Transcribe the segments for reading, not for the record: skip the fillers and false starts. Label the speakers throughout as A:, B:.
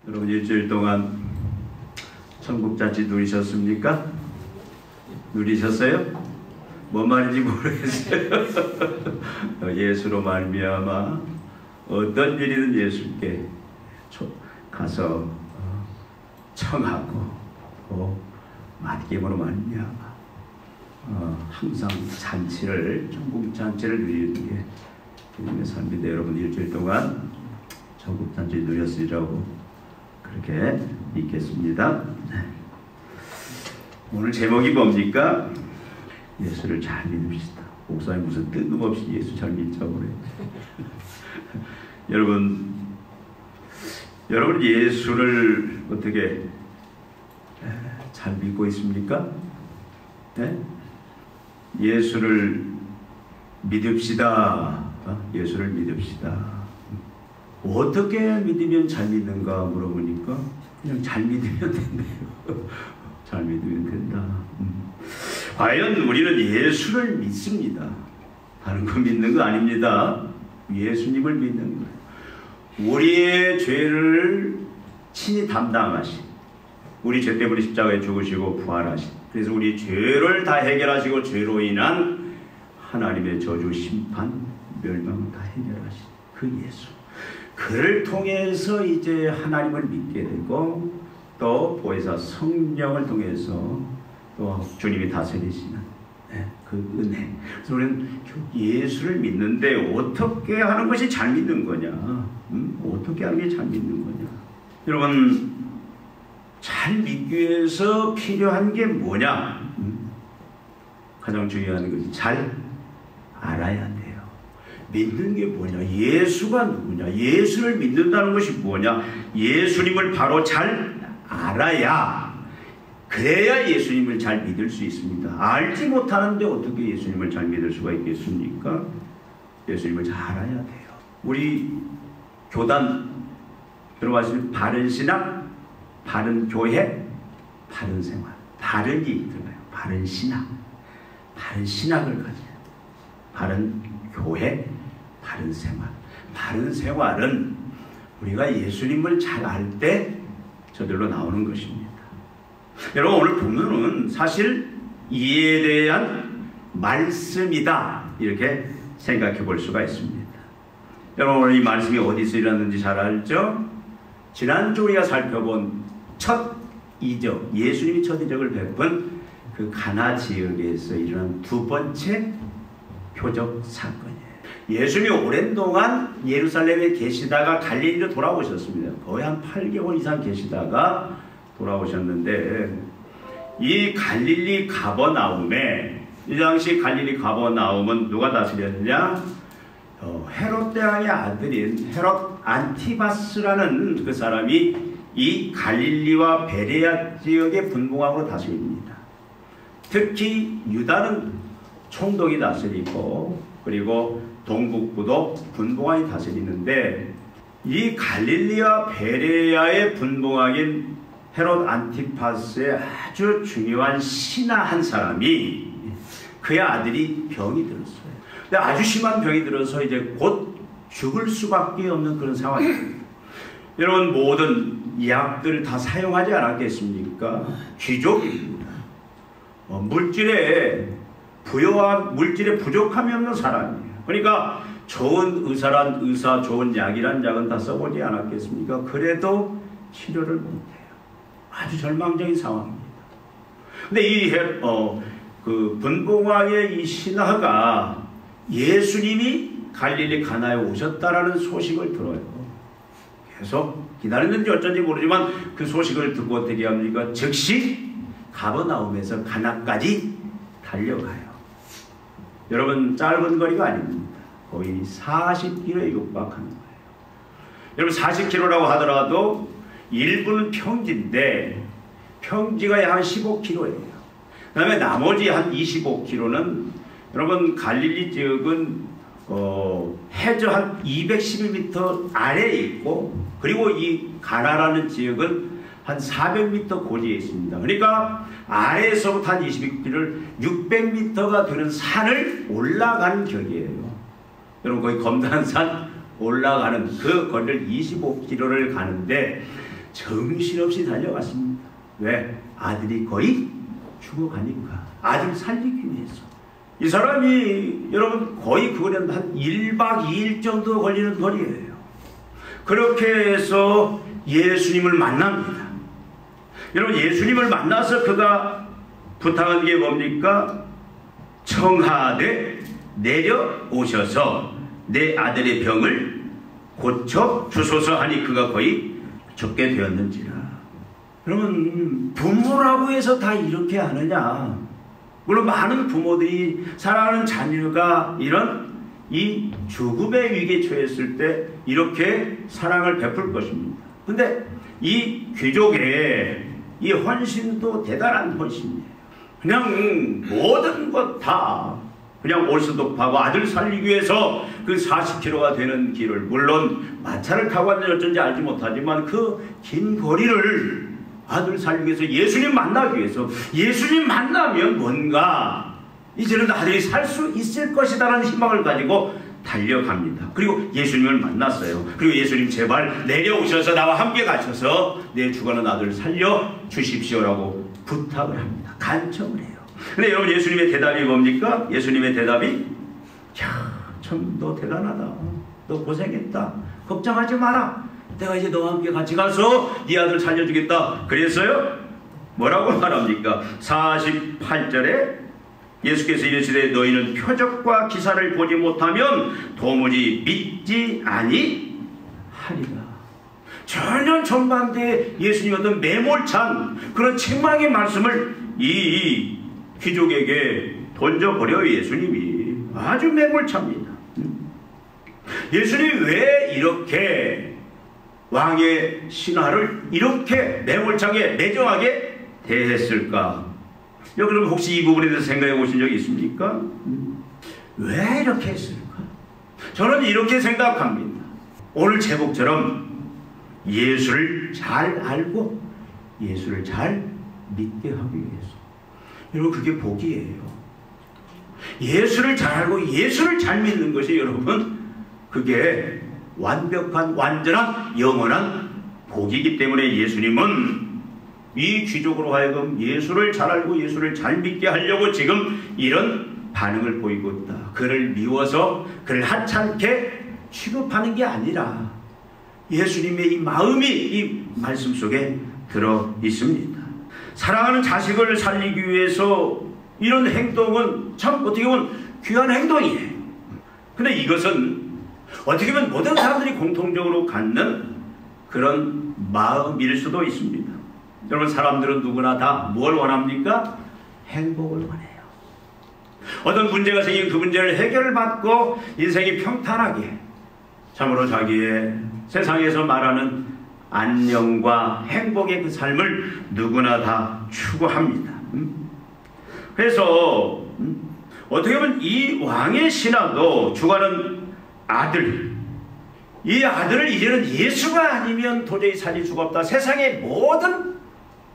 A: 여러분 일주일 동안 천국잔치 누리셨습니까? 누리셨어요? 뭔 말인지 모르겠어요. 예수로 말미암아 어떤 일이든 예수께 가서 청하고 맡김으로 말미암아 항상 잔치를, 천국잔치를 누리는 게 주님의 삶인데, 여러분 일주일 동안 천국잔치 누렸으리라고 그렇게 믿겠습니다. 오늘 제목이 뭡니까? 예수를 잘 믿읍시다. 목사님 무슨 뜬금없이 예수 잘 믿자고 그래. 여러분 예수를 어떻게 잘 믿고 있습니까? 네? 예수를 믿읍시다. 예수를 믿읍시다. 어떻게 믿으면 잘 믿는가 물어보니까 그냥 잘 믿으면 된대요. 잘 믿으면 된다. 과연 우리는 예수를 믿습니다. 다른 거 믿는 거 아닙니다. 예수님을 믿는 거예요. 우리의 죄를 친히 담당하신, 우리 죄 때문에 십자가에 죽으시고 부활하신, 그래서 우리 죄를 다 해결하시고 죄로 인한 하나님의 저주, 심판, 멸망을 다 해결하신 그 예수, 그를 통해서 이제 하나님을 믿게 되고, 또 보혜사 성령을 통해서 또 주님이 다스리시는 그 은혜. 그래서 우리는 예수를 믿는데 어떻게 하는 것이 잘 믿는 거냐? 어떻게 하는 게 잘 믿는 거냐? 여러분, 잘 믿기 위해서 필요한 게 뭐냐? 가장 중요한 것이 잘 알아야 돼요. 믿는 게 뭐냐? 예수가 누구냐? 예수를 믿는다는 것이 뭐냐? 예수님을 바로 잘 알아야, 그래야 예수님을 잘 믿을 수 있습니다. 알지 못하는데 어떻게 예수님을 잘 믿을 수가 있겠습니까? 예수님을 잘 알아야 돼요. 우리 교단 들어가시면 바른 신앙, 바른 교회, 바른 생활, 바른이 들어가요. 바른 신앙, 바른 신학을 가져요. 바른 교회, 바른 생활. 바른 생활은 우리가 예수님을 잘 알 때 저절로 나오는 것입니다. 여러분, 오늘 본문은 사실 이에 대한 말씀이다, 이렇게 생각해 볼 수가 있습니다. 여러분, 오늘 이 말씀이 어디서 일어났는지 잘 알죠? 지난주 우리가 살펴본 첫 이적, 예수님이 첫 이적을 베푼 그 가나 지역에서 일어난 두 번째 표적 사건이에요. 예수님이 오랜 동안 예루살렘에 계시다가 갈릴리로 돌아오셨습니다. 거의 한 8개월 이상 계시다가 돌아오셨는데, 이 갈릴리 가버나움에, 이 당시 갈릴리 가버나움은 누가 다스렸냐? 헤롯 대왕의 아들인 헤롯 안티바스라는 그 사람이 이 갈릴리와 베레아 지역의 분봉왕으로 다스립니다. 특히 유다는 총독이 다스리고, 그리고 동북부도 분봉왕이 다스리는데, 이 갈릴리와 베레아의 분봉왕인 헤롯 안티파스의 아주 중요한 신하 한 사람이, 그의 아들이 병이 들었어요. 근데 아주 심한 병이 들어서 이제 곧 죽을 수밖에 없는 그런 상황입니다. 여러분, 모든 약들을 다 사용하지 않았겠습니까? 귀족입니다. 물질에 부여한, 물질에 부족함이 없는 사람이에요. 그러니까 좋은 의사란 의사, 좋은 약이란 약은 다 써보지 않았겠습니까? 그래도 치료를 못해요. 아주 절망적인 상황입니다. 근데 이 그 분봉왕의 이 신하가 예수님이 갈릴리 가나에 오셨다라는 소식을 들어요. 계속 기다렸는지 어쩐지 모르지만 그 소식을 듣고 어떻게 합니까? 즉시 가버나움에서 가나까지 달려가요. 여러분, 짧은 거리가 아닙니다. 거의 40km에 육박하는 거예요. 여러분, 40km라고 하더라도 일부는 평지인데 평지가 한 15km예요. 그 다음에 나머지 한 25km는, 여러분, 갈릴리 지역은 해저 한 211m 아래에 있고, 그리고 이 가나라는 지역은 한 400m 고지에 있습니다. 그러니까 아래에서부터 한 22km를 600m가 되는 산을 올라가는 격이에요. 여러분, 거기 검단산 올라가는 그 거리를 25km를 가는데, 정신없이 달려갔습니다. 왜? 아들이 거의 죽어가니까. 아들 살리기 위해서. 이 사람이 여러분 거의 그거는 한 1박 2일 정도 걸리는 거리예요. 그렇게 해서 예수님을 만납니다. 여러분 예수님을 만나서 그가 부탁한 게 뭡니까? 청하되 내려오셔서 내 아들의 병을 고쳐 주소서 하니 그가 거의 죽게 되었는지라. 그러면 부모라고 해서 다 이렇게 하느냐? 물론 많은 부모들이 사랑하는 자녀가 이런 이 죽음의 위기에 처했을 때 이렇게 사랑을 베풀 것입니다. 근데 이 귀족의 이 헌신도 대단한 헌신이에요. 그냥 모든 것 다 그냥 올스톱하고 아들 살리기 위해서 그 40km가 되는 길을, 물론 마차를 타고 왔는지 어쩐지 알지 못하지만 그 긴 거리를 아들 살리기 위해서, 예수님 만나기 위해서, 예수님 만나면 뭔가 이제는 아들이 살 수 있을 것이다라는 희망을 가지고 달려갑니다. 그리고 예수님을 만났어요. 그리고 예수님 제발 내려오셔서 나와 함께 가셔서 내 죽어가는 아들을 살려 주십시오라고 부탁을 합니다. 간청을 해요. 근데 여러분 예수님의 대답이 뭡니까? 예수님의 대답이 참 너 대단하다. 너 고생했다. 걱정하지 마라. 내가 이제 너와 함께 같이 가서 네 아들 살려주겠다. 그랬어요? 뭐라고 말합니까? 48절에 예수께서 이르시되 너희는 표적과 기사를 보지 못하면 도무지 믿지 아니하리라. 전혀 정반대의 예수님 어떤 매몰찬 그런 책망의 말씀을 이 귀족에게 던져버려요. 예수님이 아주 매몰차입니다. 예수님이 왜 이렇게 왕의 신하를 이렇게 매몰차게 매정하게 대했을까? 여러분 혹시 이 부분에 대해서 생각해 보신 적이 있습니까? 왜 이렇게 했을까? 저는 이렇게 생각합니다. 오늘 제목처럼 예수를 잘 알고 예수를 잘 믿게 하기 위해서. 여러분 그게 복이에요. 예수를 잘 알고 예수를 잘 믿는 것이 여러분 그게 완벽한 완전한 영원한 복이기 때문에 예수님은 이 귀족으로 하여금 예수를 잘 알고 예수를 잘 믿게 하려고 지금 이런 반응을 보이고 있다. 그를 미워서 그를 하찮게 취급하는 게 아니라 예수님의 이 마음이 이 말씀 속에 들어 있습니다. 사랑하는 자식을 살리기 위해서 이런 행동은 참 어떻게 보면 귀한 행동이에요. 근데 이것은 어떻게 보면 모든 사람들이 공통적으로 갖는 그런 마음일 수도 있습니다. 여러분 사람들은 누구나 다 뭘 원합니까? 행복을 원해요. 어떤 문제가 생기면 그 문제를 해결을 받고 인생이 평탄하게 참으로 자기의 세상에서 말하는 안녕과 행복의 그 삶을 누구나 다 추구합니다. 그래서 어떻게 보면 이 왕의 신하도 죽어가는 아들, 이 아들을 이제는 예수가 아니면 도저히 살릴 수가 없다. 세상의 모든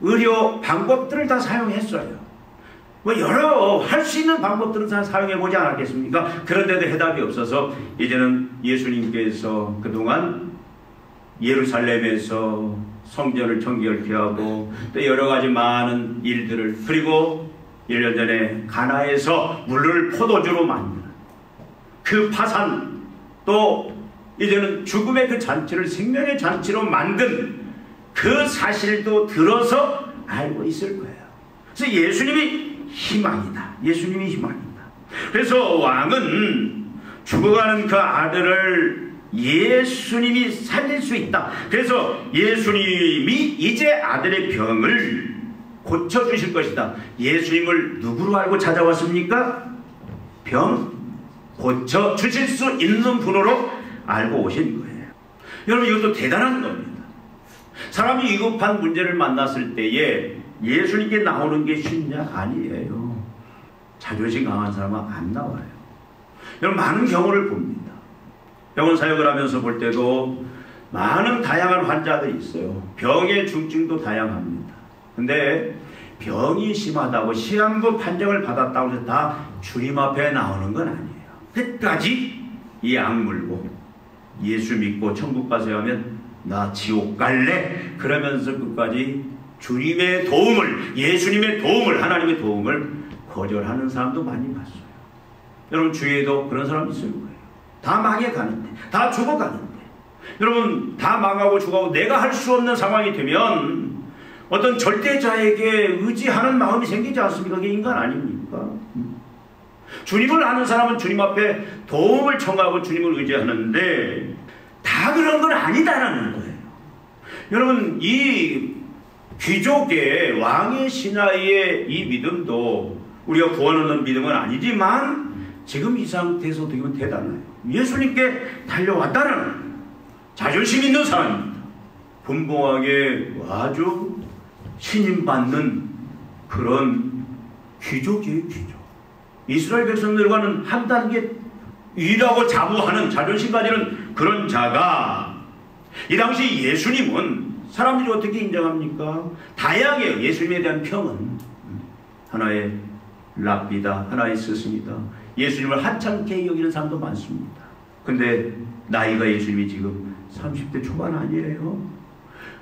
A: 의료 방법들을 다 사용했어요. 뭐 여러 할 수 있는 방법들은 다 사용해보지 않았겠습니까? 그런데도 해답이 없어서 이제는 예수님께서 그동안 예루살렘에서 성전을 정결케 하고 또 여러 가지 많은 일들을, 그리고 1년 전에 가나에서 물을 포도주로 만드는 그 파산, 또 이제는 죽음의 그 잔치를 생명의 잔치로 만든 그 사실도 들어서 알고 있을 거예요. 그래서 예수님이 희망이다. 예수님이 희망이다. 그래서 왕은 죽어가는 그 아들을 예수님이 살릴 수 있다. 그래서 예수님이 이제 아들의 병을 고쳐주실 것이다. 예수님을 누구로 알고 찾아왔습니까? 병 고쳐주실 수 있는 분으로 알고 오신 거예요. 여러분 이것도 대단한 겁니다. 사람이 위급한 문제를 만났을 때에 예수님께 나오는 게 쉽냐? 아니에요. 자존심 강한 사람은 안 나와요. 여러분 많은 경우를 봅니다. 병원 사역을 하면서 볼 때도 많은 다양한 환자들이 있어요. 병의 중증도 다양합니다. 근데 병이 심하다고 시한부 판정을 받았다고 해서 다 주님 앞에 나오는 건 아니에요. 끝까지 이 악 물고 예수 믿고 천국 가서 하면 나 지옥 갈래? 그러면서 끝까지 주님의 도움을, 예수님의 도움을, 하나님의 도움을 거절하는 사람도 많이 봤어요. 여러분 주위에도 그런 사람 있을 거예요. 다 망해가는데, 다 죽어가는데, 여러분 다 망하고 죽어가고 내가 할 수 없는 상황이 되면 어떤 절대자에게 의지하는 마음이 생기지 않습니까? 그게 인간 아닙니까? 주님을 아는 사람은 주님 앞에 도움을 청하고 주님을 의지하는데 다 그런 건 아니다라는 거예요. 여러분 이 귀족의 왕의 신하의 이 믿음도 우리가 구원 얻는 믿음은 아니지만 지금 이 상태에서 어떻게 보면 대단해요. 예수님께 달려왔다는 자존심 있는 사람입니다. 분봉하게 아주 신임받는 그런 귀족이에요. 귀족. 이스라엘 백성들과는 한 단계 위라고 자부하는 자존심 가지는 그런 자가 이 당시 예수님은 사람들이 어떻게 인정합니까? 다양해요. 예수님에 대한 평은 하나의 랍비다, 하나의 스승이다. 예수님을 하찮게 여기는 사람도 많습니다. 근데 나이가 예수님이 지금 30대 초반 아니에요?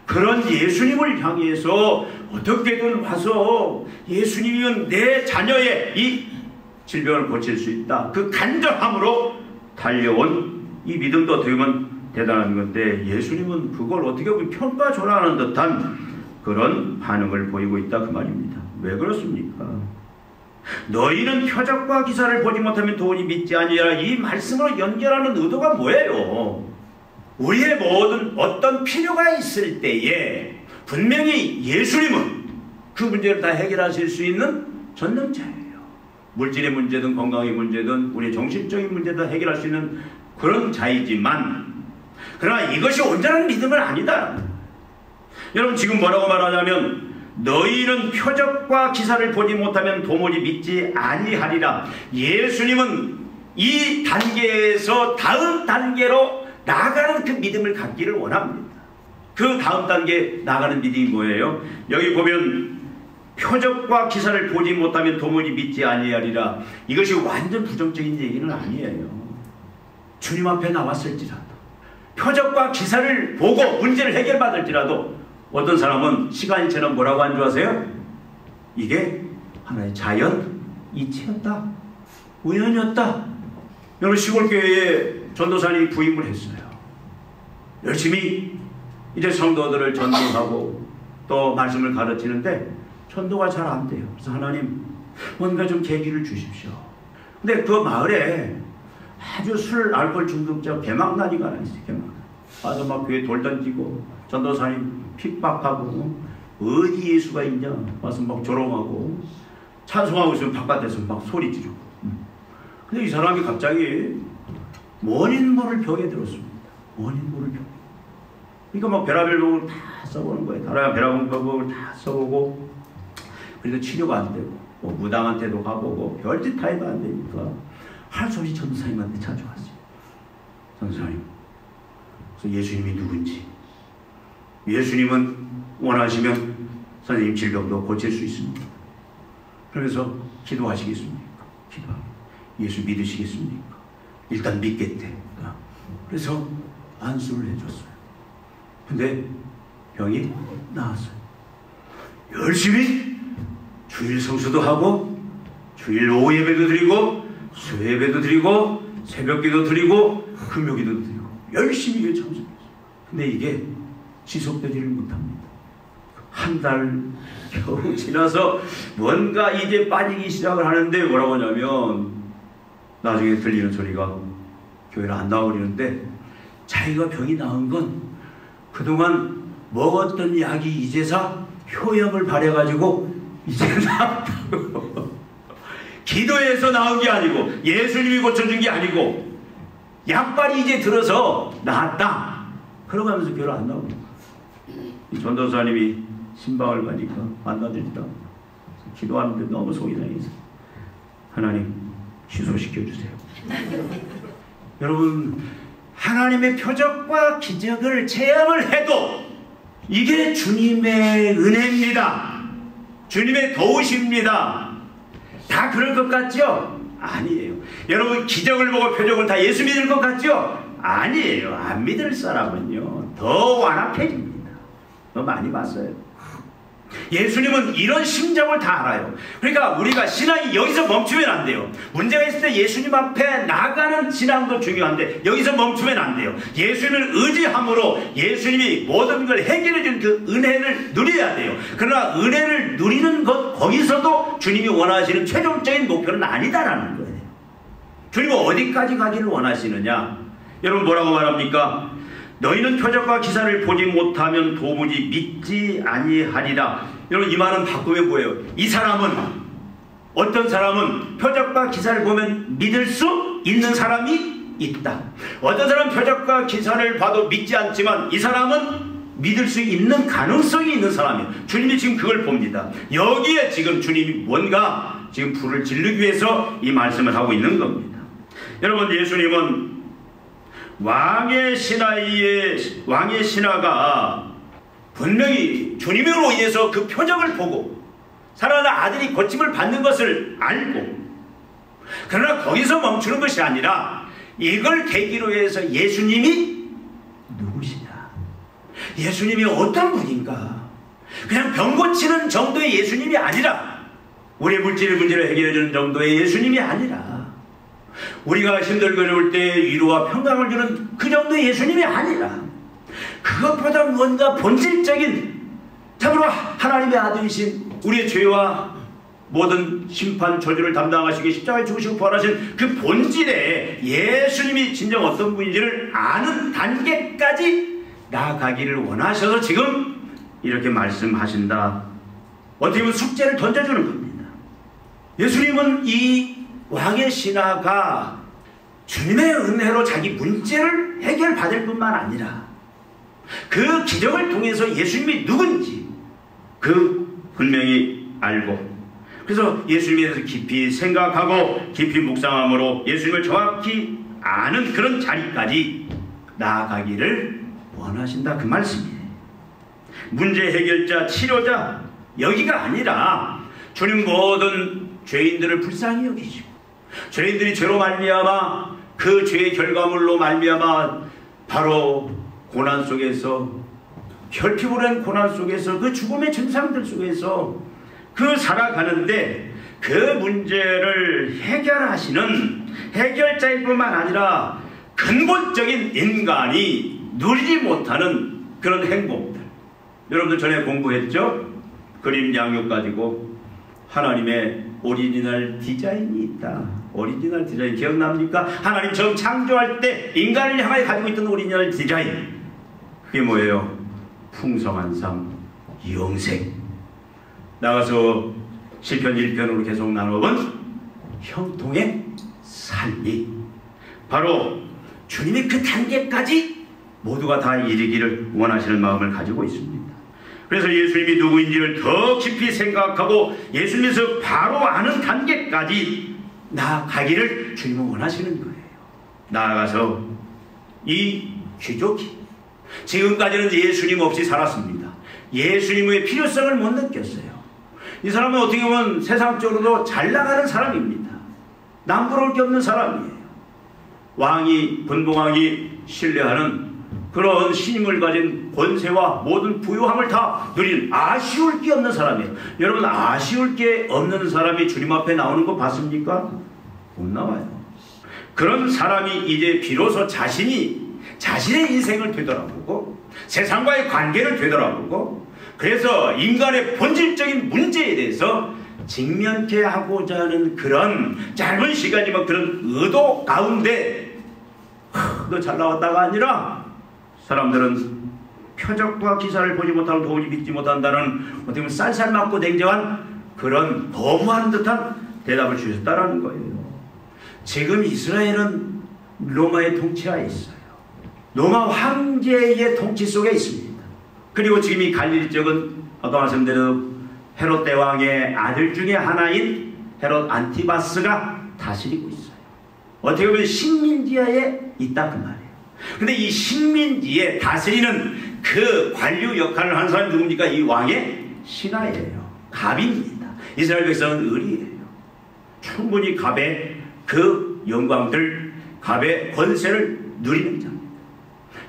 A: 그런 예수님을 향해서 어떻게든 와서 예수님은 내 자녀의 이 질병을 고칠 수 있다. 그 간절함으로 달려온 이 믿음도 어떻게 보면 대단한 건데 예수님은 그걸 어떻게 보면 평가절하하는 듯한 그런 반응을 보이고 있다 그 말입니다. 왜 그렇습니까? 너희는 표적과 기사를 보지 못하면 도무지 믿지 아니하라. 이 말씀으로 연결하는 의도가 뭐예요? 우리의 모든 어떤 필요가 있을 때에 분명히 예수님은 그 문제를 다 해결하실 수 있는 전능자예요. 물질의 문제든 건강의 문제든 우리의 정신적인 문제든 해결할 수 있는 그런 자이지만 그러나 이것이 온전한 믿음은 아니다. 여러분 지금 뭐라고 말하냐면 너희는 표적과 기사를 보지 못하면 도무지 믿지 아니하리라. 예수님은 이 단계에서 다음 단계로 나아가는 그 믿음을 갖기를 원합니다. 그 다음 단계 나아가는 믿음이 뭐예요? 여기 보면 표적과 기사를 보지 못하면 도무지 믿지 아니하리라. 이것이 완전 부정적인 얘기는 아니에요. 주님 앞에 나왔을지라도 표적과 기사를 보고 문제를 해결받을지라도 어떤 사람은 시간이 지나면 뭐라고 한 줄 아세요? 이게 하나의 자연 이치였다. 우연이었다. 여러분 시골교회에 전도사님이 부임을 했어요. 열심히 이제 성도들을 전도하고 또 말씀을 가르치는데 전도가 잘 안 돼요. 그래서 하나님 뭔가 좀 계기를 주십시오. 근데 그 마을에 아주 술 알코올 중독자 개망나니가 하나 있어요. 개망나. 와서 막 교회 돌 던지고 전도사님 핍박하고 어디 예수가 있냐 와서 막 조롱하고 찬송하고 있으면 바깥에서 막 소리 지르고. 근데 이 사람이 갑자기 원인 모를 병에 들었습니다. 원인 모를 병. 그러니까 막 베라벨복을 다 써보는 거예요. 다른 베라벨복을 다 써보고 그래도 치료가 안 되고 뭐 무당한테도 가보고 별짓 다 해도 안 되니까 할 수 없이 전도사님한테 찾아왔어요. 전도사님, 그래서 예수님이 누군지, 예수님은 원하시면 선생님 질병도 고칠 수 있습니다. 그래서 기도하시겠습니까? 예수 믿으시겠습니까? 일단 믿겠대. 그래서 안수를 해줬어요. 근데 병이 나았어요. 열심히 주일 성수도 하고 주일 오후 예배도 드리고 수요예배도 드리고 새벽기도 드리고 금요기도 드리고 열심히 교회 참석했어요. 근데 이게 지속되지를 못합니다. 한 달 겨우 지나서 뭔가 이제 빠지기 시작을 하는데 뭐라고 하냐면 나중에 들리는 소리가 교회를 안 나오려는데 자기가 병이 나은 건 그동안 먹었던 약이 이제서 효염을 발해가지고 이제 나았다고. 기도해서 나은 게 아니고 예수님이 고쳐준 게 아니고 약발이 이제 들어서 나았다. 그러면서 교회를 안 나오고 전도사님이 신방을 가니까 만나드리다 기도하는데 너무 속이 상해서 하나님 취소시켜주세요. 여러분 하나님의 표적과 기적을 체험을 해도 이게 주님의 은혜입니다. 주님의 도우십니다. 다 그럴 것 같죠? 아니에요. 여러분 기적을 보고 표적을 다 예수 믿을 것 같죠? 아니에요. 안 믿을 사람은요 더 완악해집니다. 너 많이 봤어요. 예수님은 이런 심정을 다 알아요. 그러니까 우리가 신앙이 여기서 멈추면 안 돼요. 문제가 있을 때 예수님 앞에 나가는 신앙도 중요한데 여기서 멈추면 안 돼요. 예수님을 의지함으로 예수님이 모든 걸 해결해 준 그 은혜를 누려야 돼요. 그러나 은혜를 누리는 것 거기서도 주님이 원하시는 최종적인 목표는 아니다라는 거예요. 주님은 어디까지 가기를 원하시느냐? 여러분 뭐라고 말합니까? 너희는 표적과 기사를 보지 못하면 도무지 믿지 아니하리라. 여러분 이 말은 바꾸면 뭐예요? 이 사람은 어떤 사람은 표적과 기사를 보면 믿을 수 있는 사람이 있다. 어떤 사람은 표적과 기사를 봐도 믿지 않지만 이 사람은 믿을 수 있는 가능성이 있는 사람이에요. 주님이 지금 그걸 봅니다. 여기에 지금 주님이 뭔가 지금 불을 지르기 위해서 이 말씀을 하고 있는 겁니다. 여러분 예수님은 왕의 신하가 분명히 주님으로 인해서 그 표적을 보고 사랑하는 아들이 고침을 받는 것을 알고, 그러나 거기서 멈추는 것이 아니라 이걸 계기로 해서 예수님이 누구시냐, 예수님이 어떤 분인가, 그냥 병 고치는 정도의 예수님이 아니라, 우리의 물질의 문제를 해결해 주는 정도의 예수님이 아니라, 우리가 힘들고 어려울 때 위로와 평강을 주는 그 정도의 예수님이 아니라, 그것보다 뭔가 본질적인 참으로 하나님의 아들이신 우리의 죄와 모든 심판 저주를 담당하시기 십자가에 죽으시고 부활하신 그 본질에 예수님이 진정 어떤 분인지를 아는 단계까지 나아가기를 원하셔서 지금 이렇게 말씀하신다. 어떻게 보면 숙제를 던져주는 겁니다. 예수님은 이 왕의 신하가 주님의 은혜로 자기 문제를 해결받을 뿐만 아니라 그 기적을 통해서 예수님이 누군지 분명히 알고, 그래서 예수님에 대해서 깊이 생각하고 깊이 묵상함으로 예수님을 정확히 아는 그런 자리까지 나아가기를 원하신다, 그 말씀이에요. 문제 해결자, 치료자, 여기가 아니라 주님 모든 죄인들을 불쌍히 여기시고, 죄인들이 죄로 말미암아 그 죄의 결과물로 말미암아 바로 고난 속에서, 결핍으로 한 고난 속에서, 그 죽음의 증상들 속에서 그 살아가는데 그 문제를 해결하시는 해결자일 뿐만 아니라 근본적인 인간이 누리지 못하는 그런 행복들. 여러분들 전에 공부했죠? 그림 양육 가지고 하나님의 오리지널 디자인이 있다. 오리지널 디자인 기억납니까? 하나님 처음 창조할 때 인간을 향하여 가지고 있던 오리지널 디자인, 그게 뭐예요? 풍성한 삶, 영생. 나가서 시편 1편으로 계속 나눠본 형통의 삶이 바로 주님의 그 단계까지 모두가 다 이르기를 원하시는 마음을 가지고 있습니다. 그래서 예수님이 누구인지를 더 깊이 생각하고 예수님에서 바로 아는 단계까지 나아가기를 주님은 원하시는 거예요. 나아가서 이 귀족이 지금까지는 예수님 없이 살았습니다. 예수님의 필요성을 못 느꼈어요. 이 사람은 어떻게 보면 세상적으로도 잘 나가는 사람입니다. 남부러울 게 없는 사람이에요. 왕이, 분봉왕이 신뢰하는 그런 신임을 가진 권세와 모든 부유함을 다 누리는 아쉬울 게 없는 사람이에요. 여러분, 아쉬울 게 없는 사람이 주님 앞에 나오는 거 봤습니까? 못 나와요. 그런 사람이 이제 비로소 자신의 인생을 되돌아보고 세상과의 관계를 되돌아보고, 그래서 인간의 본질적인 문제에 대해서 직면케 하고자 하는 그런 짧은 시간이면 그런 의도 가운데 너 잘 나왔다가 아니라, 사람들은 표적과 기사를 보지 못하고 도무지 믿지 못한다는 어떻게 보면 쌀쌀 맞고 냉정한 그런 거부하는 듯한 대답을 주셨다라는 거예요. 지금 이스라엘은 로마의 통치하에 있어요. 로마 황제의 통치 속에 있습니다. 그리고 지금 이 갈릴리 지역은 아까 말씀드린 헤롯 대왕의 아들 중에 하나인 헤롯 안티바스가 다스리고 있어요. 어떻게 보면 식민지하에 있다 그 말이에요. 근데 이 식민지에 다스리는 그 관료 역할을 하는 사람이 누굽니까? 이 왕의 신하예요. 갑입니다. 이스라엘 백성은 을이에요. 충분히 갑의 그 영광들, 갑의 권세를 누리는 자입니다.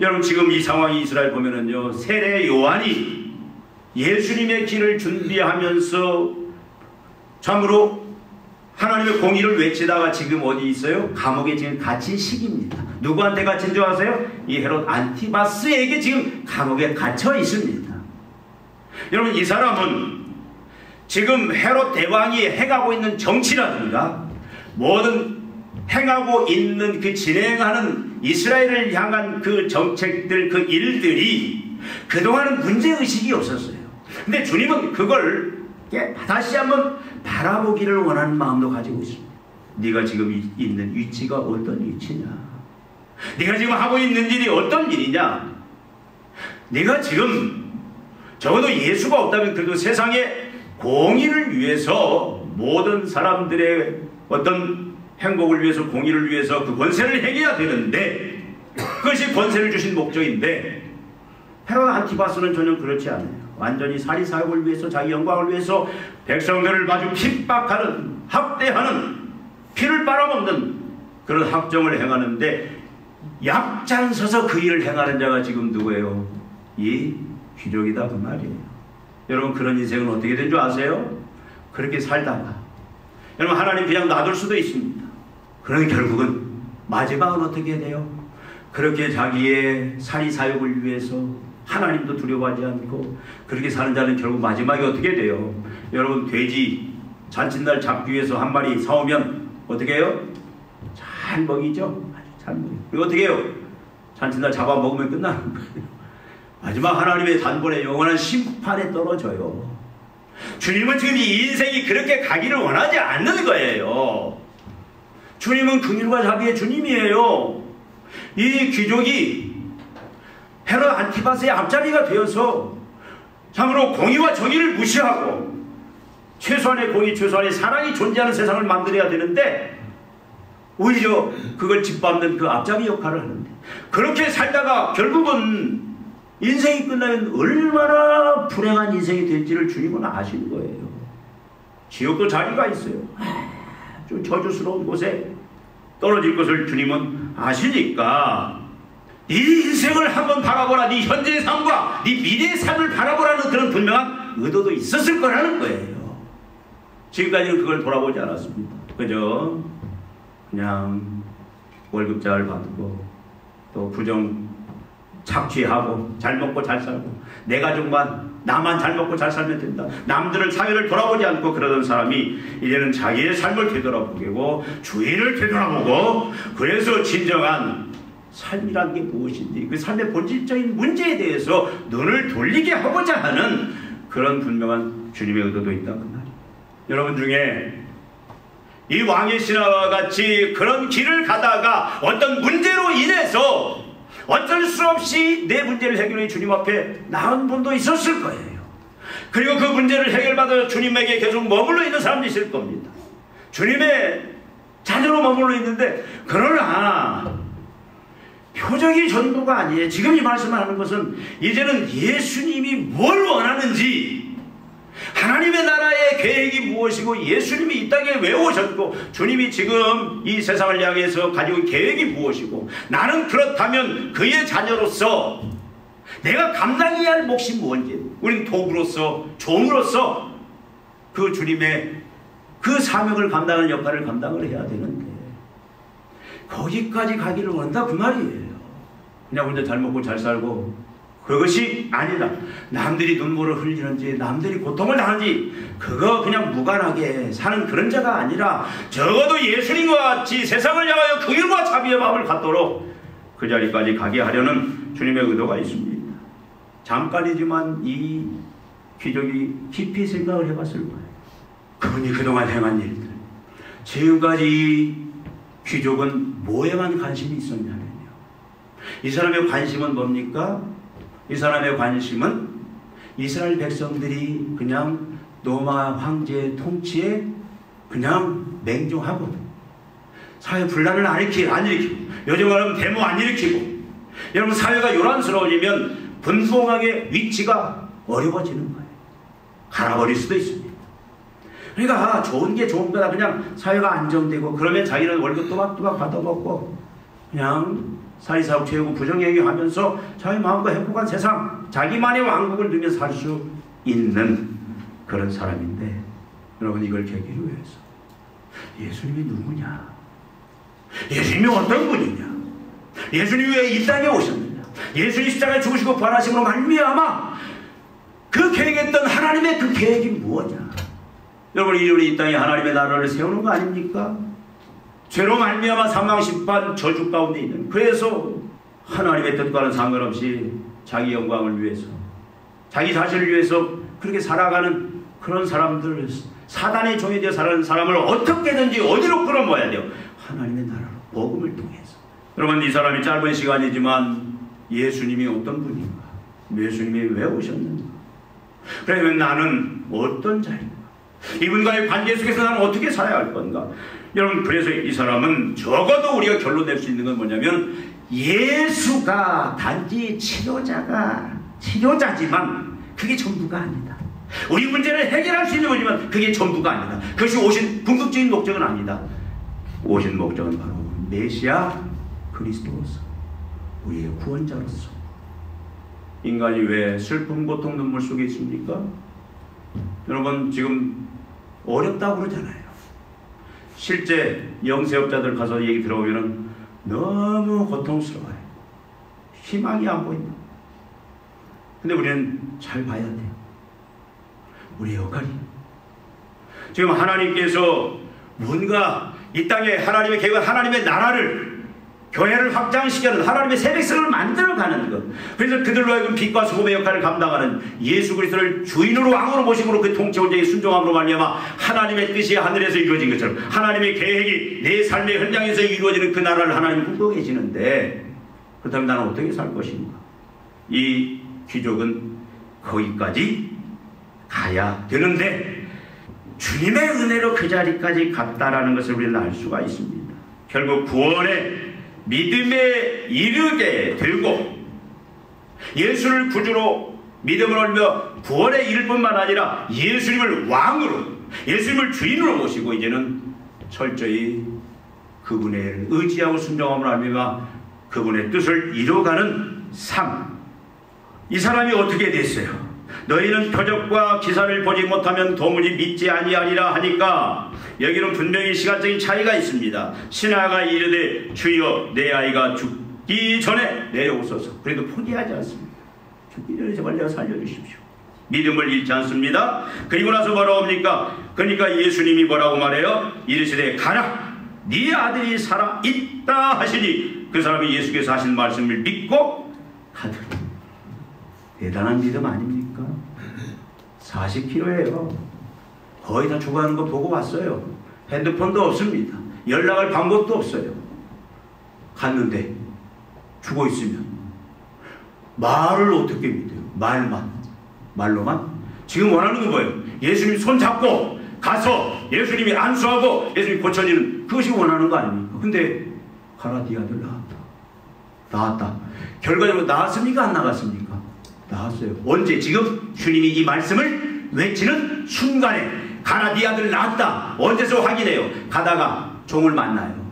A: 여러분 지금 이 상황이 이스라엘 보면은요, 세례 요한이 예수님의 길을 준비하면서 참으로 하나님의 공의를 외치다가 지금 어디 있어요? 감옥에 지금 갇힌 시기입니다. 누구한테 갇힌 줄 아세요? 이 헤롯 안티바스에게 지금 감옥에 갇혀 있습니다. 여러분 이 사람은 지금 헤롯 대왕이 행하고 있는 정치라든가 모든 행하고 있는 그 진행하는 이스라엘을 향한 그 정책들, 그 일들이 그동안은 문제의식이 없었어요. 근데 주님은 그걸 다시 한번 바라보기를 원하는 마음도 가지고 있습니다. 네가 지금 있는 위치가 어떤 위치냐? 네가 지금 하고 있는 일이 어떤 일이냐? 네가 지금 적어도 예수가 없다면 그래도 세상의 공의를 위해서 모든 사람들의 어떤 행복을 위해서, 공의를 위해서 그 권세를 행해야 되는데, 그것이 권세를 주신 목적인데 헤롯 안티바스는 전혀 그렇지 않아요. 완전히 사리사욕을 위해서, 자기 영광을 위해서 백성들을 마주 핍박하는, 학대하는, 피를 빨아먹는 그런 학정을 행하는데 약장 서서 그 일을 행하는 자가 지금 누구예요? 이 귀족이다 그 말이에요. 여러분 그런 인생은 어떻게 된 줄 아세요? 그렇게 살다가 여러분 하나님 그냥 놔둘 수도 있습니다. 그러나 결국은 마지막은 어떻게 돼요? 그렇게 자기의 사리사욕을 위해서 하나님도 두려워하지 않고 그렇게 사는 자는 결국 마지막에 어떻게 돼요? 여러분 돼지 잔칫날 잡기 위해서 한 마리 사오면 어떻게 해요? 잘 먹이죠? 아주 잘 먹이죠. 그리고 어떻게 해요? 잔칫날 잡아먹으면 끝나는 거예요. 마지막 하나님의 단번에 영원한 심판에 떨어져요. 주님은 지금 이 인생이 그렇게 가기를 원하지 않는 거예요. 주님은 긍휼과 자비의 주님이에요. 이 귀족이 헤롯 안티바스의 앞잡이가 되어서 참으로 공의와 정의를 무시하고 최소한의 공의, 최소한의 사랑이 존재하는 세상을 만들어야 되는데 오히려 그걸 짓밟는 그 앞잡이 역할을 하는데, 그렇게 살다가 결국은 인생이 끝나면 얼마나 불행한 인생이 될지를 주님은 아시는 거예요. 지옥도 자리가 있어요. 좀 저주스러운 곳에 떨어질 것을 주님은 아시니까 네 인생을 한번 바라보라, 네 현재의 삶과 네 미래의 삶을 바라보라는 그런 분명한 의도도 있었을 거라는 거예요. 지금까지는 그걸 돌아보지 않았습니다. 그저 그냥 월급 잘 받고 또 부정 착취하고 잘 먹고 잘 살고 내 가족만, 나만 잘 먹고 잘 살면 된다, 남들을, 사회를 돌아보지 않고 그러던 사람이 이제는 자기의 삶을 되돌아보고 주위를 되돌아보고 그래서 진정한 삶이란 게 무엇인지 그 삶의 본질적인 문제에 대해서 눈을 돌리게 하고자 하는 그런 분명한 주님의 의도도 있다는 말이에요. 여러분 중에 이 왕의 신하와 같이 그런 길을 가다가 어떤 문제로 인해서 어쩔 수 없이 내 문제를 해결해 주님 앞에 나온 분도 있었을 거예요. 그리고 그 문제를 해결받아 주님에게 계속 머물러 있는 사람도 있을 겁니다. 주님의 자녀로 머물러 있는데, 그러나 표적이 전부가 아니에요. 지금 이 말씀을 하는 것은 이제는 예수님이 뭘 원하는지, 하나님의 나라의 계획이 무엇이고 예수님이 이 땅에 왜 오셨고 주님이 지금 이 세상을 향해서 가지고 있는 계획이 무엇이고, 나는 그렇다면 그의 자녀로서 내가 감당해야 할 몫이 무엇인지, 우리는 도구로서, 종으로서 그 주님의 그 사명을 감당하는 역할을 감당을 해야 되는데 거기까지 가기를 원한다 그 말이에요. 그냥 혼자 잘 먹고 잘 살고 그것이 아니다. 남들이 눈물을 흘리는지 남들이 고통을 당하는지 그거 그냥 무관하게 사는 그런 자가 아니라 적어도 예수님과 같이 세상을 향하여 긍휼과 자비의 마음을 갖도록 그 자리까지 가게 하려는 주님의 의도가 있습니다. 잠깐이지만 이 귀족이 깊이 생각을 해봤을 거예요. 그분이 그동안 행한 일들, 지금까지 이 귀족은 뭐에만 관심이 있었냐면요, 이 사람의 관심은 뭡니까? 이 사람의 관심은 이스라엘 백성들이 그냥 로마 황제의 통치에 그냥 맹종하고 사회 분란을 안 일으키고, 요즘 말하면 데모 안 일으키고, 여러분 사회가 요란스러워지면 분봉하게 위치가 어려워지는 거예요. 갈아버릴 수도 있습니다. 그러니까 좋은 게 좋은 거다. 그냥 사회가 안정되고 그러면 자기는 월급 또박또박 받아먹고 그냥 사리사욕 채우고 부정행위하면서 자기 마음과 행복한 세상, 자기만의 왕국을 누리며 살 수 있는 그런 사람인데, 여러분 이걸 계기로 해서 예수님이 누구냐? 예수님이 어떤 분이냐? 예수님이 왜 이 땅에 오셨느냐? 예수님이 십자가에 죽으시고 부활하심으로 말미암아 그 계획했던 하나님의 그 계획이 무엇이냐? 여러분, 우리 이 땅에 하나님의 나라를 세우는 거 아닙니까? 죄로 말미암아 사망심판 저주 가운데 있는, 그래서 하나님의 뜻과는 상관없이 자기 영광을 위해서, 자기 자신을 위해서 그렇게 살아가는 그런 사람들, 사단의 종이 되어 살아가는 사람을 어떻게든지 어디로 끌어모아야 돼요? 하나님의 나라로, 복음을 통해서. 여러분, 이 사람이 짧은 시간이지만 예수님이 어떤 분인가? 예수님이 왜 오셨는가? 그러면 나는 어떤 자인가? 이분과의 관계 속에서 나는 어떻게 살아야 할 건가? 여러분, 그래서 이 사람은 적어도 우리가 결론 낼 수 있는 건 뭐냐면, 예수가 단지 치료자지만 그게 전부가 아니다. 우리 문제를 해결할 수 있는 거지만 그게 전부가 아니다. 그것이 오신 궁극적인 목적은 아니다. 오신 목적은 바로 메시아 그리스도로서, 우리의 구원자로서. 인간이 왜 슬픔, 고통, 눈물 속에 있습니까? 여러분, 지금 어렵다고 그러잖아요. 실제 영세업자들 가서 얘기 들어보면 너무 고통스러워요. 희망이 안 보인다. 근데 우리는 잘 봐야 돼요. 우리의 역할이. 지금 하나님께서 뭔가 이 땅에 하나님의 계획, 하나님의 나라를, 교회를 확장시키는 하나님의 새 백성을 만들어가는 것. 그래서 그들로 하여금 빛과 소금의 역할을 감당하는 예수 그리스도를 주인으로 왕으로 모심으로 그 통치 원자의 순종함으로 말미암아 하나님의 뜻이 하늘에서 이루어진 것처럼 하나님의 계획이 내 삶의 현장에서 이루어지는 그 나라를 하나님이 꿈꾸고 계시는데, 그렇다면 나는 어떻게 살 것인가? 이 귀족은 거기까지 가야 되는데 주님의 은혜로 그 자리까지 갔다라는 것을 우리는 알 수가 있습니다. 결국 구원의 믿음에 이르게 되고 예수를 구주로 믿음을 얻으며 구원에 이를 뿐만 아니라 예수님을 왕으로, 예수님을 주인으로 모시고 이제는 철저히 그분의 의지하고 순종함을 알며 그분의 뜻을 이루어가는 삶. 이 사람이 어떻게 됐어요? 너희는 표적과 기사를 보지 못하면 도무지 믿지 아니하리라 하니까, 여기는 분명히 시간적인 차이가 있습니다. 신하가 이르되 주여 내 아이가 죽기 전에 내려오소서. 그래도 포기하지 않습니다. 죽기 전에 제발 내가 살려주십시오. 믿음을 잃지 않습니다. 그리고 나서 뭐라고 합니까? 그러니까 예수님이 뭐라고 말해요? 이르시되 가라 네 아들이 살아 있다 하시니 그 사람이 예수께서 하신 말씀을 믿고 가더니. 대단한 믿음 아닙니까? 40km예요. 거의 다 죽어가는 거 보고 왔어요. 핸드폰도 없습니다. 연락할 방법도 없어요. 갔는데 죽어 있으면 말을 어떻게 믿어요? 말로만? 지금 원하는 건 뭐예요? 예수님 손 잡고 가서 예수님이 안수하고 예수님이 고쳐지는, 그것이 원하는 거 아닙니까? 근데 가라 네 아들 나왔다. 결과적으로 나왔습니까? 안 나갔습니까? 나왔어요. 언제? 지금 주님이 이 말씀을 외치는 순간에 가라 네 아들 나왔다. 언제서 확인해요? 가다가 종을 만나요.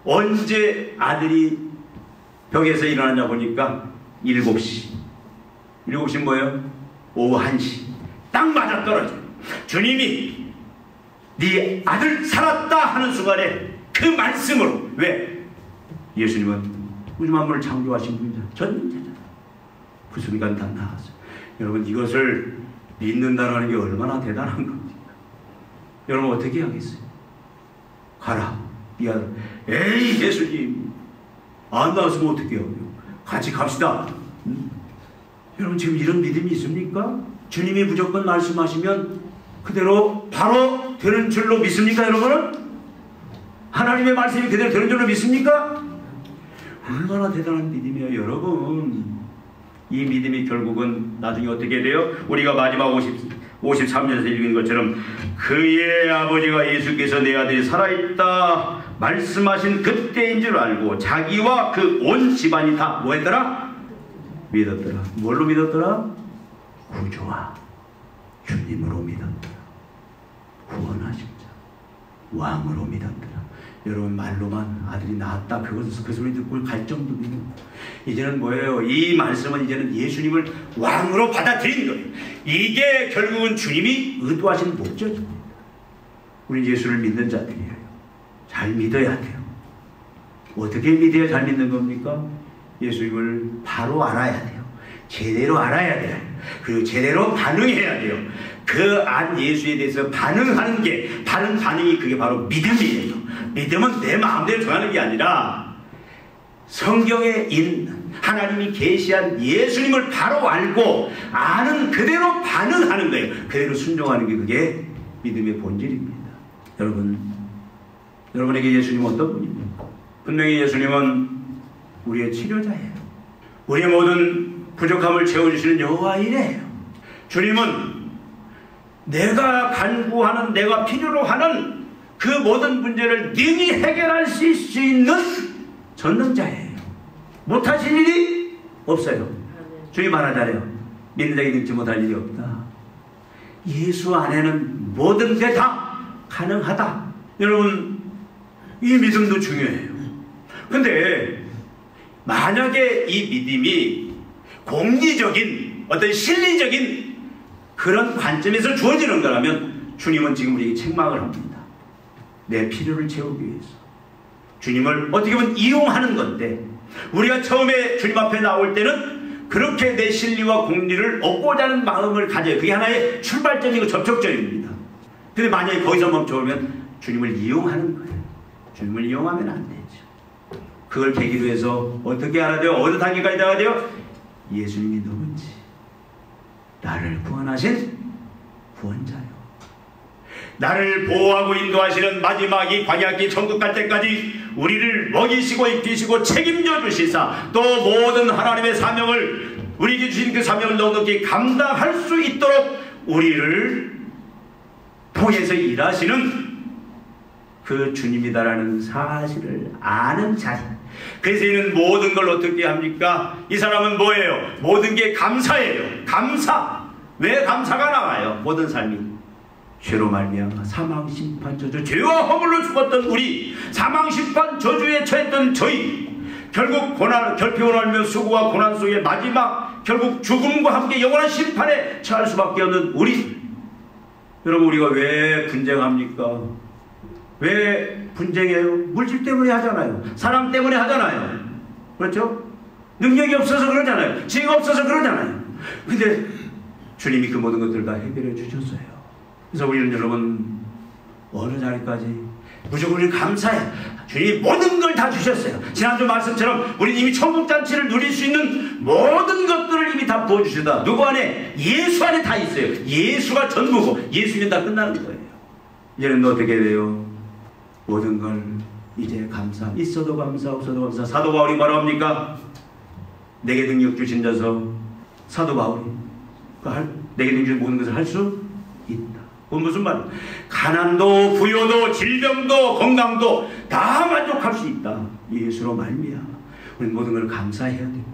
A: 언제 아들이 벽에서 일어났냐 보니까 7시. 7시는 뭐예요? 오후 1시. 딱 맞아떨어져요. 주님이 네 아들 살았다 하는 순간에 그 말씀으로. 왜? 예수님은 우주 만물을 창조하신 분이잖아요. 전능자잖아요. 그 순간 다 나왔어요. 여러분, 이것을 믿는다는 게 얼마나 대단한 겁니까? 여러분 어떻게 하겠어요? 가라 이 아들. 에이 예수님 안 나왔으면 어떻게 해요? 같이 갑시다. 여러분 지금 이런 믿음이 있습니까? 주님이 무조건 말씀하시면 그대로 바로 되는 줄로 믿습니까? 여러분은? 하나님의 말씀이 그대로 되는 줄로 믿습니까? 얼마나 대단한 믿음이에요 여러분. 이 믿음이 결국은 나중에 어떻게 돼요? 우리가 마지막 53절에서 읽은 것처럼 그의 아버지가 예수께서 내 아들이 살아있다 말씀하신 그때인 줄 알고 자기와 그 온 집안이 다 뭐했더라? 믿었더라. 뭘로 믿었더라? 구주와 주님으로 믿었더라. 구원하신 자 왕으로 믿었더라. 여러분 말로만 아들이 낳았다 그 소리 듣고 갈 정도면 이제는 뭐예요? 이 말씀은 이제는 예수님을 왕으로 받아들인 거예요. 이게 결국은 주님이 의도하신 목적입니다. 우리 예수를 믿는 자들이에요. 잘 믿어야 돼요. 어떻게 믿어야 잘 믿는 겁니까? 예수님을 바로 알아야 돼요. 제대로 알아야 돼요. 그리고 제대로 반응해야 돼요. 그 안 예수에 대해서 반응하는 게 바른 반응이 그게 바로 믿음이에요. 믿음은 내 마음대로 정하는 게 아니라 성경에 있는 하나님이 계시한 예수님을 바로 알고 아는 그대로 반응하는 거예요. 그대로 순종하는 게 그게 믿음의 본질입니다. 여러분에게 예수님은 어떤 분입니까? 분명히 예수님은 우리의 치료자예요. 우리의 모든 부족함을 채워주시는 여호와이래요. 주님은 내가 간구하는, 내가 필요로 하는 그 모든 문제를 능히 해결할 수 있는 전능자예요. 못하실 일이 없어요. 주님 말하잖아요. 믿는 자에게 능치 못할 일이 없다. 예수 안에는 모든 게 다 가능하다. 여러분, 이 믿음도 중요해요. 근데 만약에 이 믿음이 공리적인 어떤 실리적인 그런 관점에서 주어지는 거라면 주님은 지금 우리에게 책망을 합니다. 내 필요를 채우기 위해서 주님을 어떻게 보면 이용하는 건데, 우리가 처음에 주님 앞에 나올 때는 그렇게 내 실리와 공리를 얻고자 하는 마음을 가져요. 그게 하나의 출발점이고 접촉점입니다. 근데 만약에 거기서 멈춰오면 주님을 이용하는 거예요. 주님을 이용하면 안 되죠. 그걸 계기로 해서 어떻게 알아야 돼요? 어느 단계까지 나가야 돼요? 예수님이 누군지, 나를 구원하신 구원자요, 나를 보호하고 인도하시는 마지막 이 광야길 천국 갈 때까지 우리를 먹이시고 입히시고 책임져 주시사 또 모든 하나님의 사명을, 우리에게 주신 그 사명을 넉넉히 감당할 수 있도록 우리를 통해서 일하시는 그 주님이다라는 사실을 아는 자리. 그래서 이는 모든 걸 어떻게 합니까? 이 사람은 뭐예요? 모든 게 감사예요. 감사. 왜 감사가 나와요? 모든 삶이 죄로 말미암아 사망, 심판, 저주, 죄와 허물로 죽었던 우리, 사망, 심판, 저주에 처했던 저희, 결국 고난, 결핍을 알며 수고와 고난 속에 마지막 결국 죽음과 함께 영원한 심판에 처할 수밖에 없는 우리. 여러분, 우리가 왜 분쟁합니까? 왜 분쟁해요? 물질 때문에 하잖아요. 사람 때문에 하잖아요. 그렇죠? 능력이 없어서 그러잖아요. 지혜가 없어서 그러잖아요. 근데 주님이 그 모든 것들을 다 해결해 주셨어요. 그래서 우리는 여러분 어느 자리까지 무조건 우리 감사해. 주님이 모든 걸 다 주셨어요. 지난주 말씀처럼 우리는 이미 천국잔치를 누릴 수 있는 모든 것들을 이미 다 부어주시다. 누구 안에? 예수 안에 다 있어요. 예수가 전부고 예수면 다 끝나는 거예요. 이제는 어떻게 돼요? 모든 걸 이제 감사, 있어도 감사, 없어도 감사. 사도 바울이 뭐라고 합니까? 내게 능력 주신 자서, 사도 바울이 내게 능력 주신 모든 것을 할 수 있다. 그건 무슨 말이에요? 가난도 부요도 질병도 건강도 다 만족할 수 있다. 예수로 말미암아 우리는 모든 걸 감사해야 됩니다.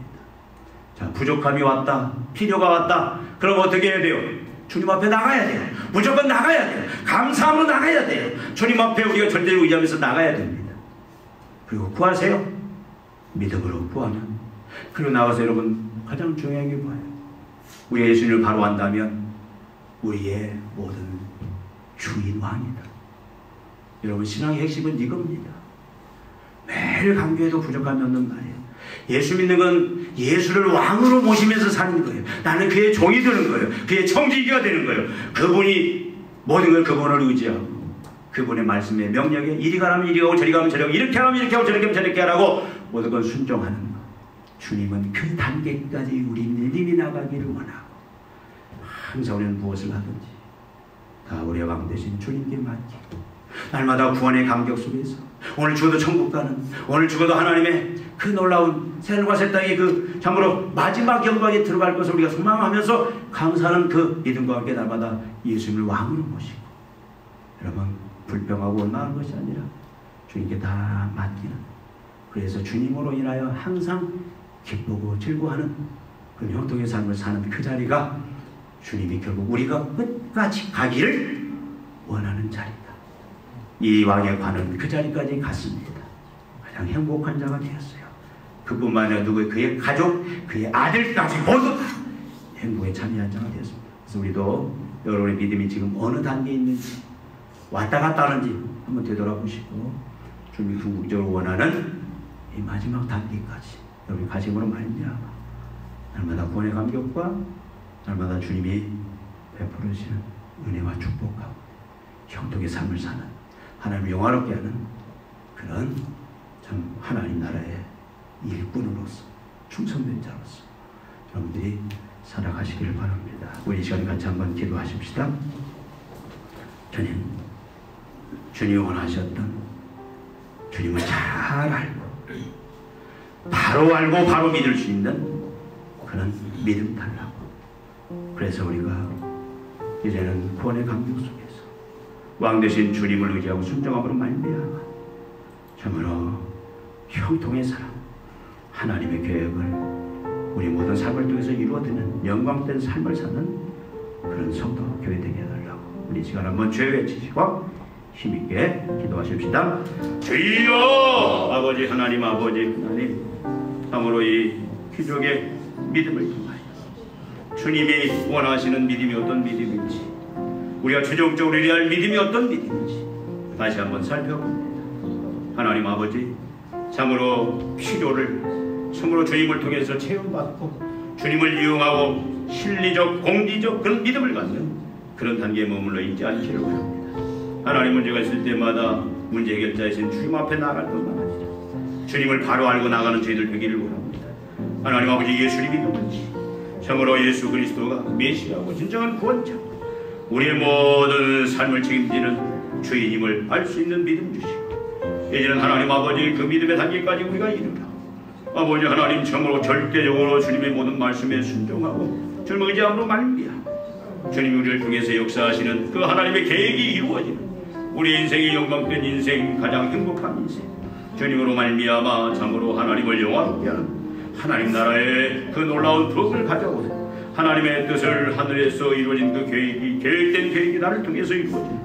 A: 자, 부족함이 왔다, 필요가 왔다. 그럼 어떻게 해야 돼요? 주님 앞에 나가야 돼요. 무조건 나가야 돼요. 감사함으로 나가야 돼요. 주님 앞에 우리가 절대로 의지하면서 나가야 됩니다. 그리고 구하세요. 믿음으로 구하면. 그리고 나가서 여러분 가장 중요한 게 뭐예요? 우리 예수님을 바로 안다면 우리의 모든 주인 왕이다. 여러분, 신앙의 핵심은 이겁니다. 매일 강조해도 부족함이 없는 말이에요. 예수 믿는 건 예수를 왕으로 모시면서 사는 거예요. 나는 그의 종이 되는 거예요. 그의 청지기가 되는 거예요. 그분이 모든 걸 그분을 의지하고 그분의 말씀에 명령에 이리 가라면 이리 가고 저리 가면 저리 가고 이렇게 하면 이렇게 하고 저렇게 하면 저렇게 하라고 모든 걸 순종하는 것. 주님은 그 단계까지 우리 믿음이 나가기를 원하고 항상 우리는 무엇을 하든지 다 우리의 왕 되신 주님께 맡기고 날마다 구원의 감격 속에서 오늘 죽어도 천국 가는, 오늘 죽어도 하나님의 그 놀라운 새하늘과 새 땅의 그 참으로 마지막 영광에 들어갈 것을 우리가 소망하면서 감사하는 그 믿음과 함께 날마다 예수님을 왕으로 모시고 여러분 불평하고 원망하는 것이 아니라 주님께 다 맡기는, 그래서 주님으로 인하여 항상 기쁘고 즐거워하는 그 형통의 삶을 사는 그 자리가 주님이 결국 우리가 끝까지 가기를 원하는 자리다. 이 왕의 관은 그 자리까지 갔습니다. 가장 행복한 자가 되었어요. 그뿐만 아니라 그의 가족, 그의 아들까지 모두 행복에 참여한 자가 되었습니다. 그래서 우리도 여러분의 믿음이 지금 어느 단계에 있는지, 왔다 갔다 하는지 한번 되돌아보시고 주님이 궁극적으로 원하는 이 마지막 단계까지 여러분이 가심으로 말미암아 날마다 구원의 감격과 날마다 주님이 베풀으시는 은혜와 축복 가운데 형통의 삶을 사는, 하나님을 영화롭게 하는 그런 참 하나님 나라의 일꾼으로서, 충성된 자로서 여러분들이 살아가시기를 바랍니다. 우리 이 시간 같이 한번 기도하십시다. 주님이 원하셨던, 주님을 잘 알고 바로 알고 바로 믿을 수 있는 그런 믿음 달라고. 그래서 우리가 이제는 구원의 감격 속에서 왕 되신 주님을 의지하고 순종함으로 말미암아 참으로 형통의 사람, 하나님의 계획을 우리 모든 삶을 통해서 이루어지는 영광된 삶을 사는 그런 성도 교회 되게 해달라고. 우리 시간 한번 주여 외치시고 힘있게 기도하십시다. 주여! 아버지 하나님, 아버지 하나님, 참으로 이 귀족의 믿음을 통하여 주님이 원하시는 믿음이 어떤 믿음인지, 우리가 최종적으로 이래야 할 믿음이 어떤 믿음인지 다시 한번 살펴봅니다. 하나님 아버지, 참으로 필요를 참으로 주님을 통해서 체험받고 주님을 이용하고 실리적, 공리적 그런 믿음을 갖는 그런 단계에 머물러 있지 않기를 바랍니다. 하나님, 문제가 있을 때마다 문제 해결자이신 주님 앞에 나갈 것만 아니라 주님을 바로 알고 나가는 저희들 되기를 원합니다. 하나님 아버지, 예수님이 누군지, 참으로 예수 그리스도가 메시아고 진정한 구원자, 우리의 모든 삶을 책임지는 주인임을 알 수 있는 믿음 주시고, 이제는 하나님 아버지 그 믿음의 단계까지 우리가 이르라. 아버지 하나님, 참으로 절대적으로 주님의 모든 말씀에 순종하고 주님의 의지함으로 말미암아 주님이 우리를 통해서 역사하시는 그 하나님의 계획이 이루어지는 우리 인생의 영광된 인생, 가장 행복한 인생, 주님으로 말미암아 참으로 하나님을 영화롭게 하는 하나님 나라의 그 놀라운 복을 가져오는 하나님의 뜻을 하늘에서 이루어진 그 계획이, 계획된 계획이 나를 통해서 이루어진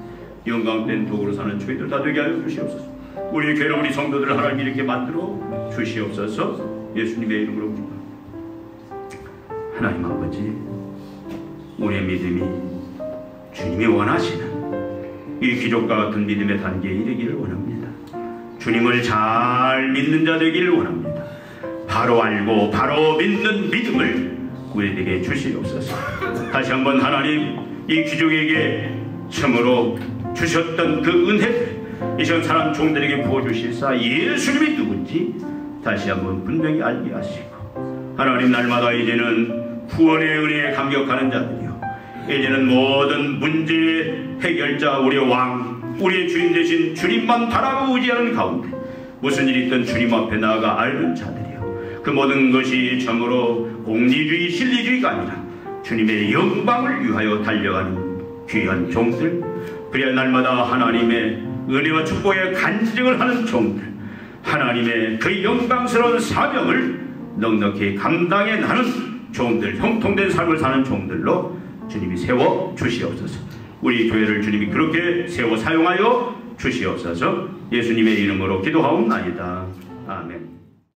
A: 영광된 복으로 사는 저희들 다 되게 하여 주시옵소서. 우리 교회, 우리 성도들을 하나님 이렇게 만들어 주시옵소서. 예수님의 이름으로 기도합니다. 하나님 아버지, 우리의 믿음이 주님이 원하시는 이 귀족과 같은 믿음의 단계에 이르기를 원합니다. 주님을 잘 믿는 자 되기를 원합니다. 바로 알고 바로 믿는 믿음을 우리에게 주시옵소서. 다시 한번 하나님, 이 귀족에게 참으로 주셨던 그 은혜를 이 시간 사람 종들에게 부어주실사 예수님이 누군지 다시 한번 분명히 알게 하시고, 하나님 날마다 이제는 구원의 은혜에 감격하는 자들이요, 이제는 모든 문제의 해결자, 우리의 왕, 우리의 주인 되신 주님만 바라고 의지하는 가운데 무슨 일이 있든 주님 앞에 나아가 앓는 자들이요, 그 모든 것이 참으로 공리주의, 실리주의가 아니라 주님의 영광을 위하여 달려가는 귀한 종들, 그래야 날마다 하나님의 은혜와 축복의 간증을 하는 종들, 하나님의 그 영광스러운 사명을 넉넉히 감당해 나는 종들, 형통된 삶을 사는 종들로 주님이 세워 주시옵소서. 우리 교회를 주님이 그렇게 세워 사용하여 주시옵소서. 예수님의 이름으로 기도하옵나이다. 아멘.